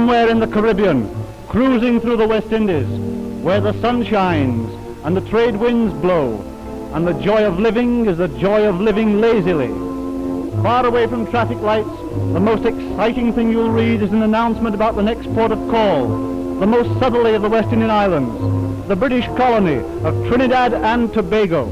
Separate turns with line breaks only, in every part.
somewhere in the Caribbean, cruising through the West Indies, where the sun shines and the trade winds blow, and the joy of living is the joy of living lazily. Far away from traffic lights, the most exciting thing you'll read is an announcement about the next port of call, the most southerly of the West Indian Islands, the British colony of Trinidad and Tobago.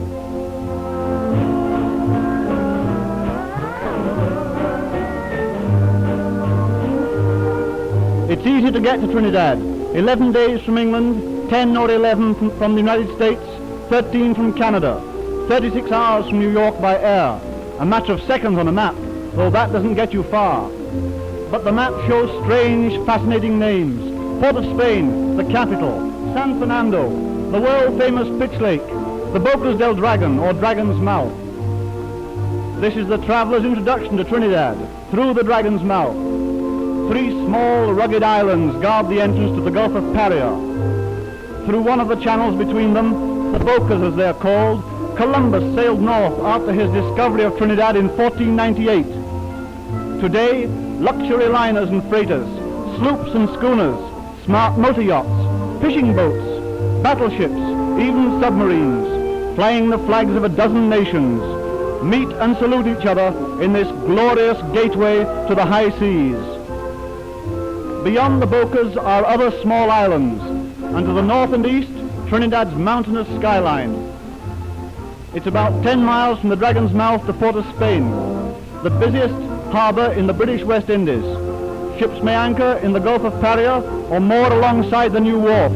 It's easy to get to Trinidad. 11 days from England, 10 or 11 from the United States, 13 from Canada, 36 hours from New York by air. A matter of seconds on a map, though that doesn't get you far. But the map shows strange, fascinating names. Port of Spain, the capital, San Fernando, the world-famous Pitch Lake, the Bocas del Dragon, or Dragon's Mouth. This is the traveller's introduction to Trinidad, through the Dragon's Mouth. 3 small, rugged islands guard the entrance to the Gulf of Paria. Through one of the channels between them, the Bocas as they're called, Columbus sailed north after his discovery of Trinidad in 1498. Today, luxury liners and freighters, sloops and schooners, smart motor yachts, fishing boats, battleships, even submarines, flying the flags of a dozen nations, meet and salute each other in this glorious gateway to the high seas. Beyond the Bocas are other small islands, and to the north and east, Trinidad's mountainous skyline. It's about 10 miles from the Dragon's Mouth to Port of Spain, the busiest harbour in the British West Indies. Ships may anchor in the Gulf of Paria or moor alongside the new wharf,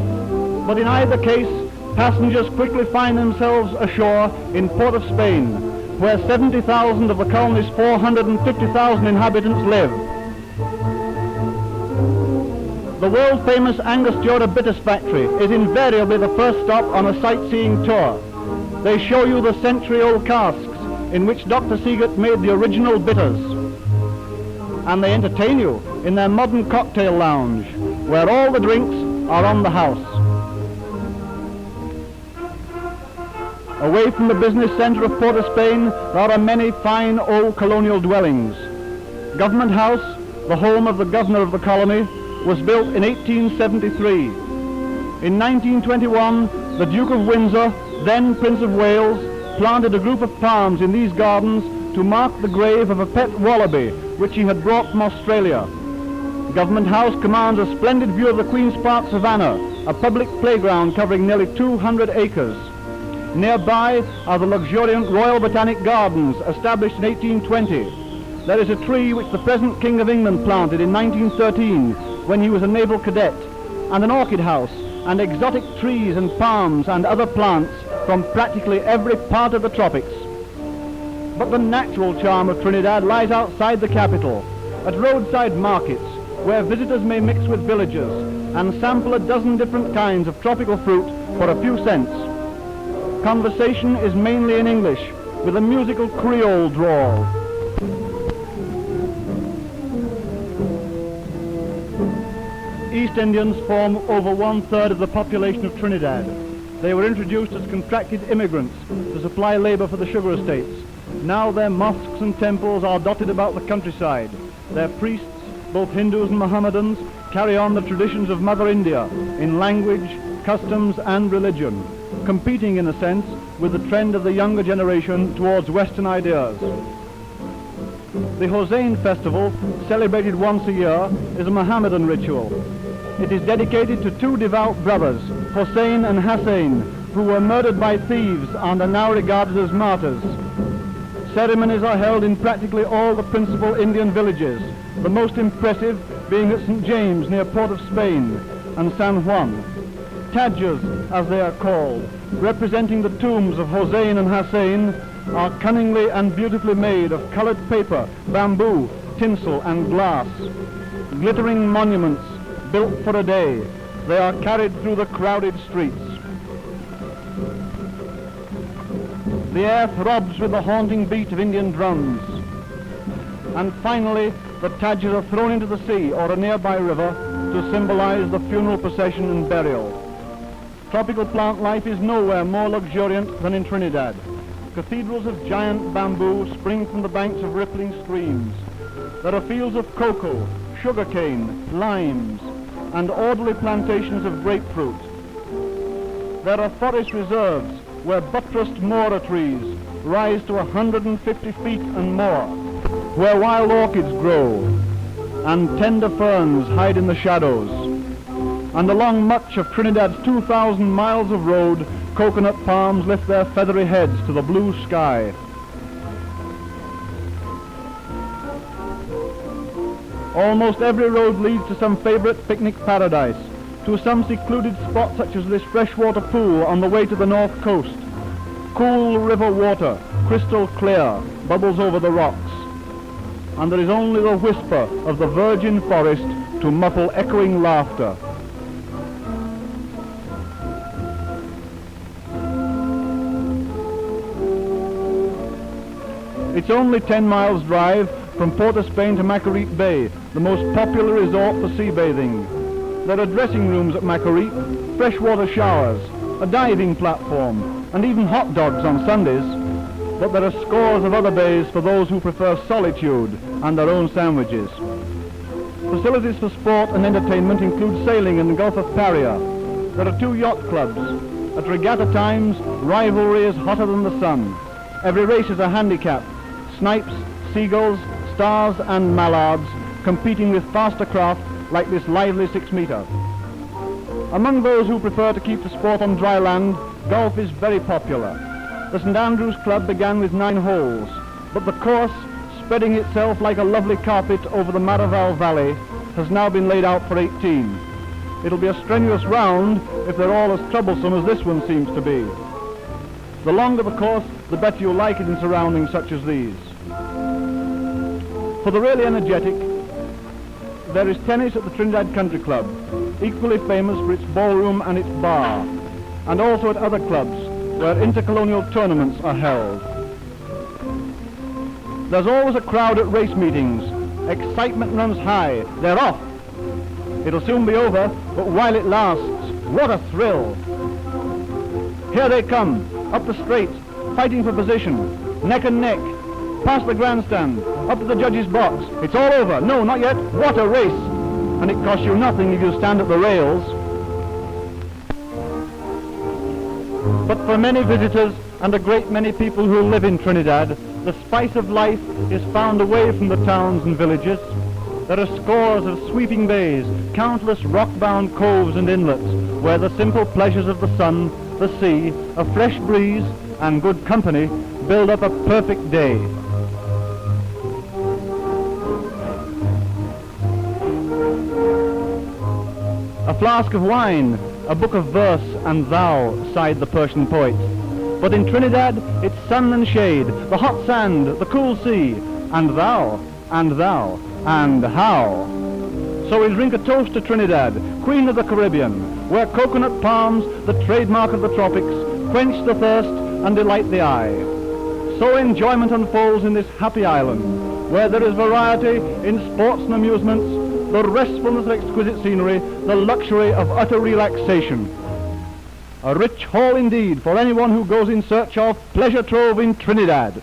but in either case, passengers quickly find themselves ashore in Port of Spain, where 70,000 of the colony's 450,000 inhabitants live. The world-famous Angostura Bitters Factory is invariably the first stop on a sightseeing tour. They show you the century-old casks in which Dr. Seagate made the original bitters. And they entertain you in their modern cocktail lounge, where all the drinks are on the house. Away from the business centre of Port of Spain, there are many fine old colonial dwellings. Government House, the home of the governor of the colony, was built in 1873. In 1921, the Duke of Windsor, then Prince of Wales, planted a group of palms in these gardens to mark the grave of a pet wallaby which he had brought from Australia. Government House commands a splendid view of the Queen's Park Savannah, a public playground covering nearly 200 acres. Nearby are the luxuriant Royal Botanic Gardens, established in 1820. There is a tree which the present King of England planted in 1913 when he was a naval cadet, and an orchid house, and exotic trees and palms and other plants from practically every part of the tropics. But the natural charm of Trinidad lies outside the capital, at roadside markets, where visitors may mix with villagers and sample a dozen different kinds of tropical fruit for a few cents. Conversation is mainly in English, with a musical Creole drawl. East Indians form over 1/3 of the population of Trinidad. They were introduced as contracted immigrants to supply labor for the sugar estates. Now their mosques and temples are dotted about the countryside. Their priests, both Hindus and Mohammedans, carry on the traditions of Mother India in language, customs and religion, competing in a sense with the trend of the younger generation towards Western ideas. The Hossein festival, celebrated once a year, is a Mohammedan ritual. It is dedicated to 2 devout brothers, Hossein and Hassein, who were murdered by thieves and are now regarded as martyrs. Ceremonies are held in practically all the principal Indian villages, the most impressive being at St. James near Port of Spain and San Juan. Tadjas, as they are called, representing the tombs of Hossein and Hassein, are cunningly and beautifully made of colored paper, bamboo, tinsel and glass. Glittering monuments built for a day, they are carried through the crowded streets. The air throbs with the haunting beat of Indian drums. And finally, the Tadjas are thrown into the sea or a nearby river to symbolize the funeral procession and burial. Tropical plant life is nowhere more luxuriant than in Trinidad. Cathedrals of giant bamboo spring from the banks of rippling streams. There are fields of cocoa, sugarcane, limes, and orderly plantations of grapefruit. There are forest reserves where buttressed mora trees rise to 150 feet and more, where wild orchids grow and tender ferns hide in the shadows. And along much of Trinidad's 2,000 miles of road, coconut palms lift their feathery heads to the blue sky. Almost every road leads to some favorite picnic paradise, to some secluded spot such as this freshwater pool on the way to the north coast. Cool river water, crystal clear, bubbles over the rocks, and there is only the whisper of the virgin forest to muffle echoing laughter. It's only 10 miles drive from Port of Spain to Macarite Bay, the most popular resort for sea bathing. There are dressing rooms at Macarite, freshwater showers, a diving platform, and even hot dogs on Sundays. But there are scores of other bays for those who prefer solitude and their own sandwiches. Facilities for sport and entertainment include sailing in the Gulf of Paria. There are 2 yacht clubs. At regatta times, rivalry is hotter than the sun. Every race is a handicap. Snipes, seagulls, stars and mallards competing with faster craft like this lively 6-meter. Among those who prefer to keep the sport on dry land, golf is very popular. The St Andrews Club began with 9 holes, but the course, spreading itself like a lovely carpet over the Maraval Valley, has now been laid out for 18. It'll be a strenuous round if they're all as troublesome as this one seems to be. The longer the course, the better you'll like it in surroundings such as these. For the really energetic, there is tennis at the Trinidad Country Club, equally famous for its ballroom and its bar, and also at other clubs where intercolonial tournaments are held. There's always a crowd at race meetings. Excitement runs high. They're off. It'll soon be over, but while it lasts, what a thrill. Here they come, up the straight, fighting for position, neck and neck, past the grandstand, up to the judge's box. It's all over. No, not yet. What a race. And it costs you nothing if you stand at the rails. But for many visitors and a great many people who live in Trinidad, the spice of life is found away from the towns and villages. There are scores of sweeping bays, countless rock-bound coves and inlets, where the simple pleasures of the sun, the sea, a fresh breeze, and good company build up a perfect day. A flask of wine, a book of verse, and thou, sighed the Persian poet. But in Trinidad, it's sun and shade, the hot sand, the cool sea, and thou, and thou, and how. So we'll drink a toast to Trinidad, Queen of the Caribbean, where coconut palms, the trademark of the tropics, quench the thirst and delight the eye. So enjoyment unfolds in this happy island, where there is variety in sports and amusements, the restfulness of exquisite scenery, the luxury of utter relaxation. A rich haul indeed for anyone who goes in search of pleasure trove in Trinidad.